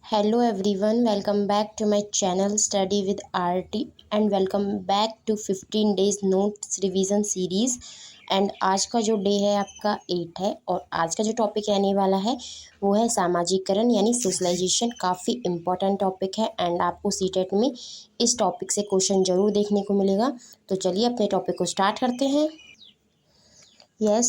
Hello everyone, welcome back to my channel Study with RT and welcome back to 15 days notes revision series। And आज का जो day है आपका 8 है और आज का जो टॉपिक रहने वाला है वो है सामाजिकरण यानी सोशलाइजेशन। काफ़ी इम्पोर्टेंट टॉपिक है एंड आपको सीटेट में इस टॉपिक से क्वेश्चन ज़रूर देखने को मिलेगा। तो चलिए अपने टॉपिक को स्टार्ट करते हैं।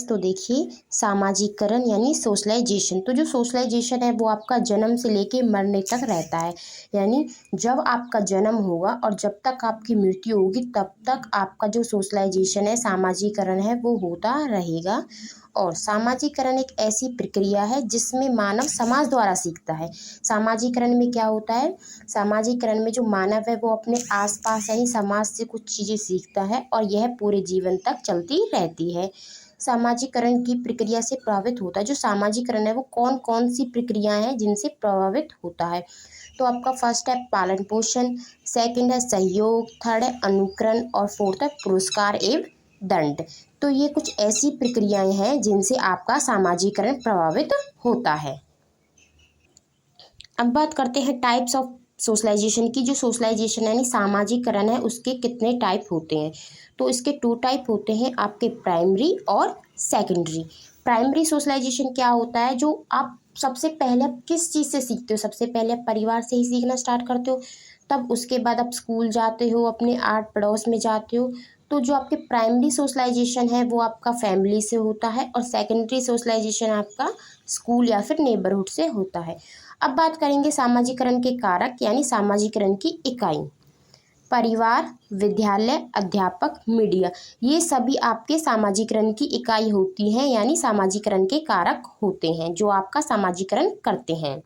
तो देखिए, सामाजिकरण यानी सोशलाइजेशन। तो जो सोशलाइजेशन है वो आपका जन्म से लेके मरने तक रहता है। यानी जब आपका जन्म होगा और जब तक आपकी मृत्यु होगी तब तक आपका जो सोशलाइजेशन है, सामाजिकरण है, वो होता रहेगा। और सामाजिकरण एक ऐसी प्रक्रिया है जिसमें मानव समाज द्वारा सीखता है। सामाजिकरण में क्या होता है? सामाजिकरण में जो मानव है वो अपने आसपास यानी समाज से कुछ चीज़ें सीखता है और यह पूरे जीवन तक चलती रहती है। सामाजिकरण की प्रक्रिया से प्रभावित होता है। जो सामाजिकरण है वो कौन कौन सी प्रक्रियाएं हैं जिनसे प्रभावित होता है? तो आपका फर्स्ट है पालन पोषण, सेकंड है सहयोग, थर्ड है अनुकरण और फोर्थ है पुरस्कार एवं दंड। तो ये कुछ ऐसी प्रक्रियाएं हैं जिनसे आपका सामाजिकरण प्रभावित होता है। अब बात करते हैं टाइप्स ऑफ सोशलाइजेशन की। जो सोशलाइजेशन यानी सामाजिकरण है उसके कितने टाइप होते हैं? तो इसके 2 टाइप होते हैं, आपके प्राइमरी और सेकेंडरी। प्राइमरी सोशलाइजेशन क्या होता है? जो आप सबसे पहले आप किस चीज़ से सीखते हो? सबसे पहले आप परिवार से ही सीखना स्टार्ट करते हो, तब उसके बाद आप स्कूल जाते हो, अपने आस पड़ोस में जाते हो। तो जो आपके प्राइमरी सोशलाइजेशन है वो आपका फैमिली से होता है और सेकेंडरी सोशलाइजेशन आपका स्कूल या फिर नेबरहुड से होता है। अब बात करेंगे सामाजिकरण के कारक यानी सामाजिकरण की इकाई। परिवार, विद्यालय, अध्यापक, मीडिया, ये सभी आपके सामाजिकरण की इकाई होती हैं यानी सामाजिकरण के कारक होते हैं जो आपका सामाजिकरण करते हैं।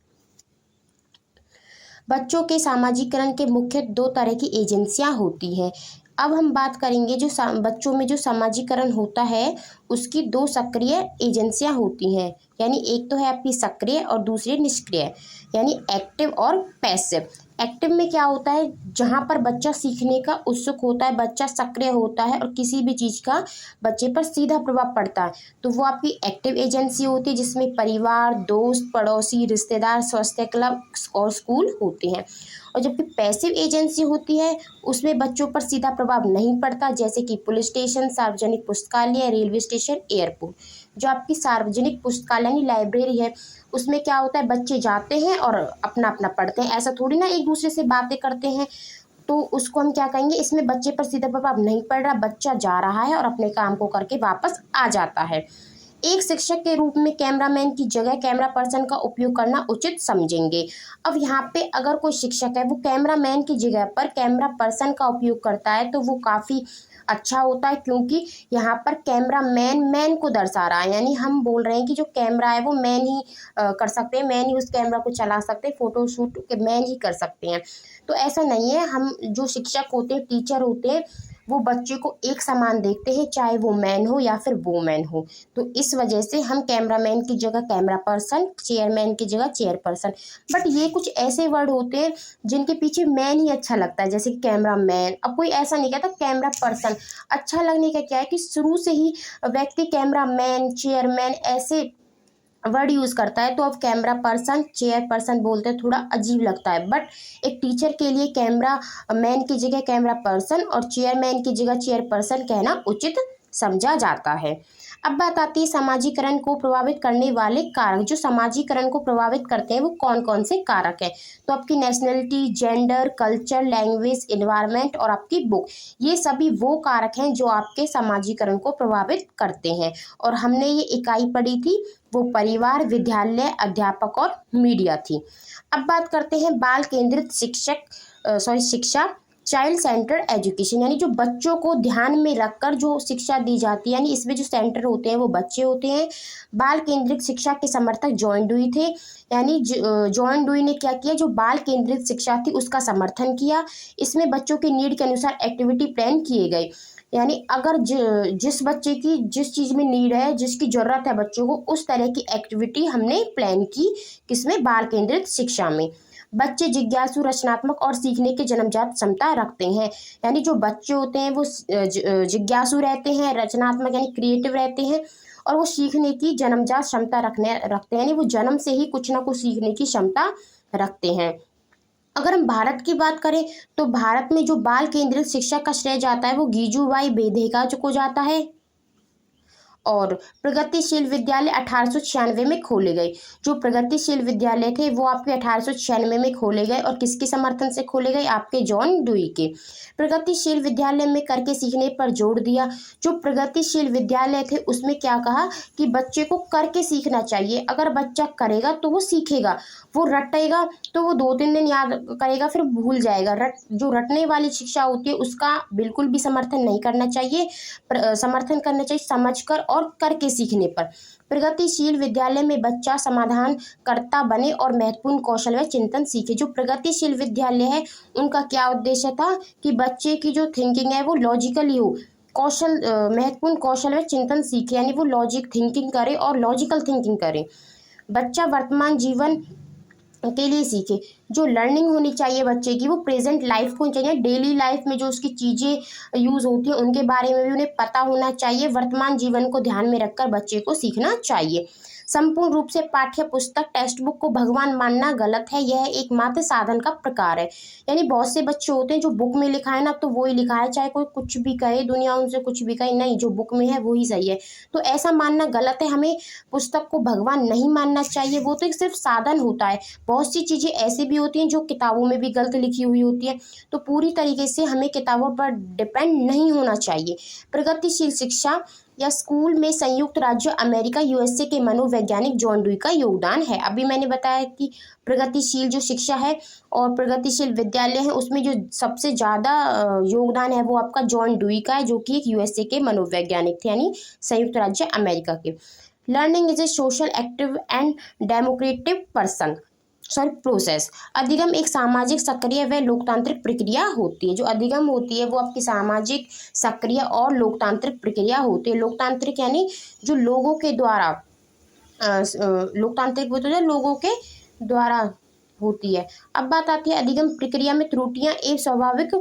बच्चों के सामाजिकरण के मुख्य 2 तरह की एजेंसियां होती हैं। अब हम बात करेंगे जो बच्चों में जो सामाजिकरण होता है उसकी 2 सक्रिय एजेंसियां होती हैं। यानी एक तो है आपकी सक्रिय और दूसरी निष्क्रिय यानी एक्टिव और पैसिव। एक्टिव में क्या होता है? जहाँ पर बच्चा सीखने का उत्सुक होता है, बच्चा सक्रिय होता है और किसी भी चीज़ का बच्चे पर सीधा प्रभाव पड़ता है, तो वो आपकी एक्टिव एजेंसी होती है जिसमें परिवार, दोस्त, पड़ोसी, रिश्तेदार, स्वास्थ्य क्लब और स्कूल होते हैं। और जबकि पैसिव एजेंसी होती है उसमें बच्चों पर सीधा प्रभाव नहीं पड़ता, जैसे कि पुलिस स्टेशन, सार्वजनिक पुस्तकालय, रेलवे स्टेशन, एयरपोर्ट। जो आपकी सार्वजनिक पुस्तकालय यानी लाइब्रेरी है उसमें क्या होता है? बच्चे जाते हैं और अपना अपना पढ़ते हैं, ऐसा थोड़ी ना एक दूसरे से बातें करते हैं। तो उसको हम क्या कहेंगे? इसमें बच्चे पर सीधा प्रभाव नहीं पड़ रहा, बच्चा जा रहा है और अपने काम को करके वापस आ जाता है। एक शिक्षक के रूप में कैमरामैन की जगह कैमरा पर्सन का उपयोग करना उचित समझेंगे। अब यहाँ पे अगर कोई शिक्षक है वो कैमरामैन की जगह पर कैमरा पर्सन का उपयोग करता है तो वो काफ़ी अच्छा होता है, क्योंकि यहाँ पर कैमरामैन मैन को दर्शा रहा है। यानी हम बोल रहे हैं कि जो कैमरा है वो मैन ही कर सकते हैं, मैन ही उस कैमरा को चला सकते हैं, फोटो शूट के मैन ही कर सकते हैं। तो ऐसा नहीं है, हम जो शिक्षक होते हैं, टीचर होते हैं, वो बच्चे को एक समान देखते हैं, चाहे वो मैन हो या फिर वोमेन हो। तो इस वजह से हम कैमरामैन की जगह कैमरा पर्सन, चेयरमैन की जगह चेयर पर्सन। बट ये कुछ ऐसे वर्ड होते हैं जिनके पीछे मैन ही अच्छा लगता है, जैसे कि कैमरा मैन। अब कोई ऐसा नहीं कहता कैमरा पर्सन। अच्छा लगने का क्या है कि शुरू से ही व्यक्ति कैमरा मैन, चेयरमैन ऐसे वर्ड यूज़ करता है, तो अब कैमरा पर्सन, चेयर पर्सन बोलते हैं, थोड़ा अजीब लगता है। बट एक टीचर के लिए कैमरा मैन की जगह कैमरा पर्सन और चेयरमैन की जगह चेयर पर्सन कहना उचित समझा जाता है। अब बात आती है सामाजिकरण को प्रभावित करने वाले कारक। जो सामाजिकरण को प्रभावित करते हैं वो कौन कौन से कारक हैं? तो आपकी nationality, gender, culture, language, environment और आपकी बुक, ये सभी वो कारक हैं जो आपके सामाजिकरण को प्रभावित करते हैं। और हमने ये इकाई पढ़ी थी, वो परिवार, विद्यालय, अध्यापक और मीडिया थी। अब बात करते हैं बाल केंद्रित शिक्षा, चाइल्ड सेंटर्ड एजुकेशन। यानी जो बच्चों को ध्यान में रखकर जो शिक्षा दी जाती है, यानी इसमें जो सेंटर होते हैं वो बच्चे होते हैं। बाल केंद्रित शिक्षा के समर्थक जॉन डुई थे। यानी जॉन डुई ने क्या किया? जो बाल केंद्रित शिक्षा थी उसका समर्थन किया। इसमें बच्चों की नीड के अनुसार एक्टिविटी प्लान किए गए। यानी अगर जिस बच्चे की जिस चीज़ में नीड है, जिसकी ज़रूरत है बच्चों को, उस तरह की एक्टिविटी हमने प्लान की। किसमें? बाल केंद्रित शिक्षा में। बच्चे जिज्ञासु, रचनात्मक और सीखने की जन्मजात क्षमता रखते हैं। यानी जो बच्चे होते हैं वो जिज्ञासु रहते हैं, रचनात्मक यानी क्रिएटिव रहते हैं और वो सीखने की जन्मजात क्षमता रखते हैं। यानी वो जन्म से ही कुछ ना कुछ सीखने की क्षमता रखते हैं। अगर हम भारत की बात करें तो भारत में जो बाल केंद्रित शिक्षा का श्रेय जाता है वो गीजूबाई बेधेगा को जाता है। और प्रगतिशील विद्यालय 1896 में खोले गए। जो प्रगतिशील विद्यालय थे वो आपके 1896 में खोले गए और किसके समर्थन से खोले गए? आपके जॉन डुई के। प्रगतिशील विद्यालय में करके सीखने पर जोर दिया। जो प्रगतिशील विद्यालय थे उसमें क्या कहा कि बच्चे को करके सीखना चाहिए। अगर बच्चा करेगा तो वो सीखेगा, वो रटेगा तो वो 2-3 दिन याद करेगा फिर भूल जाएगा। जो रटने वाली शिक्षा होती है उसका बिल्कुल भी समर्थन नहीं करना चाहिए। समर्थन करना चाहिए समझकर और करके सीखने पर। प्रगतिशील विद्यालय में बच्चा समाधान कर्ता बने और महत्वपूर्ण कौशल व चिंतन सीखे। जो प्रगतिशील विद्यालय है उनका क्या उद्देश्य था कि बच्चे की जो थिंकिंग है वो लॉजिकली हो, कौशल महत्वपूर्ण कौशल व चिंतन सीखे, यानी वो लॉजिक थिंकिंग करे और लॉजिकल थिंकिंग करे। बच्चा वर्तमान जीवन के लिए सीखे। जो लर्निंग होनी चाहिए बच्चे की वो प्रेजेंट लाइफ को चाहिए, डेली लाइफ में जो उसकी चीज़ें यूज़ होती हैं उनके बारे में भी उन्हें पता होना चाहिए। वर्तमान जीवन को ध्यान में रखकर बच्चे को सीखना चाहिए। संपूर्ण रूप से पाठ्य पुस्तक टेक्स्ट बुक को भगवान मानना गलत है, यह एकमात्र साधन का प्रकार है। यानी बहुत से बच्चे होते हैं जो बुक में लिखा है ना तो वो ही लिखा है, चाहे कोई कुछ भी कहे, दुनिया उनसे कुछ भी कहे, नहीं जो बुक में है वो ही सही है। तो ऐसा मानना गलत है। हमें पुस्तक को भगवान नहीं मानना चाहिए, वो तो एक सिर्फ साधन होता है। बहुत सी चीज़ें ऐसी भी होती हैं जो किताबों में भी गलत लिखी हुई होती है, तो पूरी तरीके से हमें किताबों पर डिपेंड नहीं होना चाहिए। प्रगतिशील शिक्षा या स्कूल में संयुक्त राज्य अमेरिका यूएसए के मनोवैज्ञानिक जॉन डुई का योगदान है। अभी मैंने बताया कि प्रगतिशील जो शिक्षा है और प्रगतिशील विद्यालय है उसमें जो सबसे ज़्यादा योगदान है वो आपका जॉन डुई का है, जो कि एक यूएसए के मनोवैज्ञानिक थे, यानी संयुक्त राज्य अमेरिका के। Learning is a social active and democratic person process. अधिगम एक सामाजिक सक्रिय व लोकतांत्रिक प्रक्रिया होती है। जो अधिगम होती है वो आपकी सामाजिक सक्रिय और लोकतांत्रिक प्रक्रिया होती है। लोकतांत्रिक यानी जो लोगों के द्वारा लोकतांत्रिक होती है, लोगों के द्वारा होती है। अब बात आती है अधिगम प्रक्रिया में त्रुटियां एक स्वाभाविक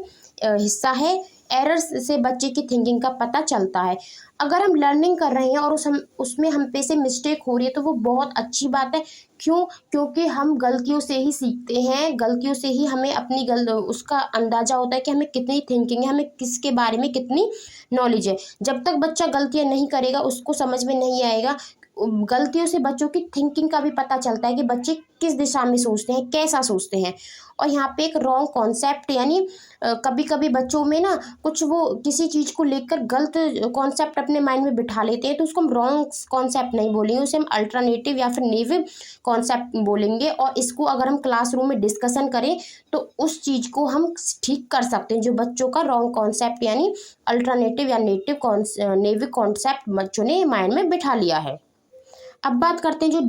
हिस्सा है। एरर्स से बच्चे की थिंकिंग का पता चलता है। अगर हम लर्निंग कर रहे हैं और उसमें हम पे से मिस्टेक हो रही है तो वो बहुत अच्छी बात है। क्यों? क्योंकि हम गलतियों से ही सीखते हैं, गलतियों से ही हमें अपनी उसका अंदाजा होता है कि हमें कितनी थिंकिंग है, हमें किसके बारे में कितनी नॉलेज है। जब तक बच्चा गलतियां नहीं करेगा उसको समझ में नहीं आएगा। गलतियों से बच्चों की थिंकिंग का भी पता चलता है कि बच्चे किस दिशा में सोचते हैं, कैसा सोचते हैं। और यहाँ पे एक रॉन्ग कॉन्सेप्ट, यानी कभी कभी बच्चों में ना कुछ वो किसी चीज़ को लेकर गलत कॉन्सेप्ट अपने माइंड में बिठा लेते हैं, तो उसको हम रॉन्ग कॉन्सेप्ट नहीं बोलेंगे, उसे हम अल्टरनेटिव या फिर नेव कॉन्सेप्ट बोलेंगे। और इसको अगर हम क्लासरूम में डिस्कशन करें तो उस चीज़ को हम ठीक कर सकते हैं, जो बच्चों का रॉन्ग कॉन्सेप्ट यानी अल्टरनेटिव या नेव कॉन्सेप्ट बच्चों ने माइंड में बिठा लिया है। अब बात करते हैं जो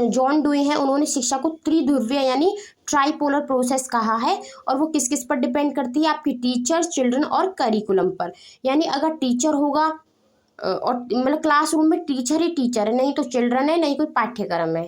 जॉन डुई हैं, उन्होंने शिक्षा को त्रिध्रुवीय यानी ट्राइपोलर प्रोसेस कहा है। और वो किस किस पर डिपेंड करती है? आपकी टीचर्स, चिल्ड्रन और करिकुलम पर। यानी अगर टीचर होगा और मतलब क्लासरूम में टीचर ही टीचर है, नहीं तो चिल्ड्रन है, नहीं कोई पाठ्यक्रम है,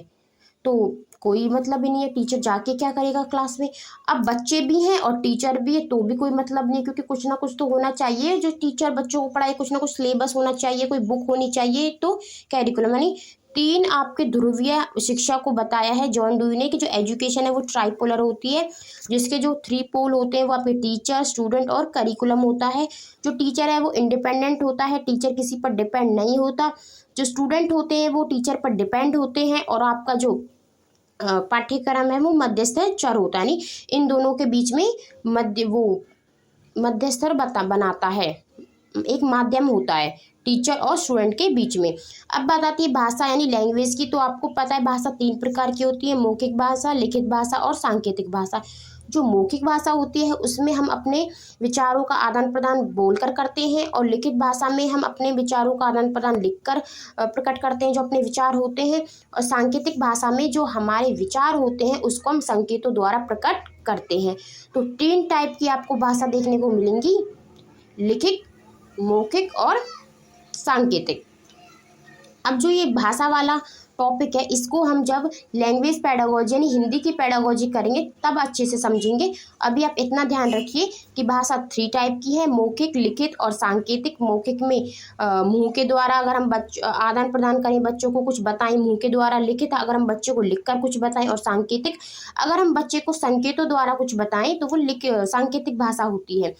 तो कोई मतलब ही नहीं है। टीचर जाके क्या करेगा क्लास में? अब बच्चे भी हैं और टीचर भी है तो भी कोई मतलब नहीं है, क्योंकि कुछ ना कुछ तो होना चाहिए जो टीचर बच्चों को पढ़ाए, कुछ ना कुछ सिलेबस होना चाहिए, कोई बुक होनी चाहिए, तो कैरिकुलम। यानी 3 आपके ध्रुवीय शिक्षा को बताया है जॉन डुई ने कि जो एजुकेशन है वो ट्राइपोलर होती है, जिसके जो 3 पोल होते हैं वो आपके टीचर, स्टूडेंट और करिकुलम होता है। जो टीचर है वो इंडिपेंडेंट होता है, टीचर किसी पर डिपेंड नहीं होता। जो स्टूडेंट होते हैं वो टीचर पर डिपेंड होते हैं। और आपका जो पाठ्यक्रम है वो मध्यस्थ चर होता है, यानी इन दोनों के बीच में मध्यस्तर बनाता है, एक माध्यम होता है टीचर और स्टूडेंट के बीच में। अब बात आती है भाषा यानी लैंग्वेज की। तो आपको पता है भाषा 3 प्रकार की होती है, मौखिक भाषा, लिखित भाषा और सांकेतिक भाषा। जो मौखिक भाषा होती है उसमें हम अपने विचारों का आदान प्रदान बोलकर करते हैं, और लिखित भाषा में हम अपने विचारों का आदान प्रदान लिखकर प्रकट करते हैं जो अपने विचार होते हैं। और सांकेतिक भाषा में जो हमारे विचार होते हैं उसको हम संकेतों द्वारा प्रकट करते हैं। तो 3 टाइप की आपको भाषा देखने को मिलेंगी, लिखित, मौखिक और सांकेतिक। अब जो ये भाषा वाला टॉपिक है, इसको हम जब लैंग्वेज पेडागोजी यानी हिंदी की पेडागोजी करेंगे तब अच्छे से समझेंगे। अभी आप इतना ध्यान रखिए कि भाषा 3 टाइप की है, मौखिक, लिखित और सांकेतिक। मौखिक में मुंह के द्वारा अगर हम आदान प्रदान करें, बच्चों को कुछ बताएं मुंह के द्वारा। लिखित अगर हम बच्चों को लिखकर कुछ बताएं। और सांकेतिक अगर हम बच्चे को संकेतों द्वारा कुछ बताएं तो वो सांकेतिक भाषा होती है।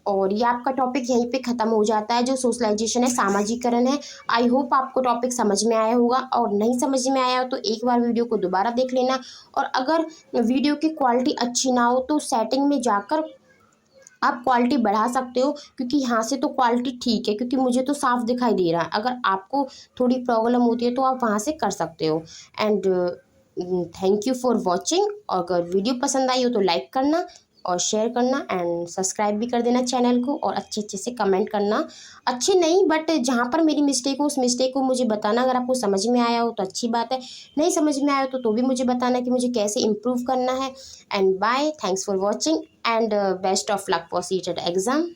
और ये आपका टॉपिक यहीं पे ख़त्म हो जाता है, जो सोशलाइजेशन है, सामाजिकरण है। आई होप आपको टॉपिक समझ में आया होगा, और नहीं समझ में आया हो तो एक बार वीडियो को दोबारा देख लेना। और अगर वीडियो की क्वालिटी अच्छी ना हो तो सेटिंग में जाकर आप क्वालिटी बढ़ा सकते हो, क्योंकि यहाँ से तो क्वालिटी ठीक है, क्योंकि मुझे तो साफ दिखाई दे रहा है। अगर आपको थोड़ी प्रॉब्लम होती है तो आप वहाँ से कर सकते हो। And thank you for watching. अगर वीडियो पसंद आई हो तो लाइक करना और शेयर करना एंड सब्सक्राइब भी कर देना चैनल को, और अच्छे अच्छे से कमेंट करना। अच्छे नहीं बट जहाँ पर मेरी मिस्टेक हो उस मिस्टेक को मुझे बताना। अगर आपको समझ में आया हो तो अच्छी बात है, नहीं समझ में आया हो तो भी मुझे बताना कि मुझे कैसे इम्प्रूव करना है। And bye, thanks for watching and best of luck for seated exam.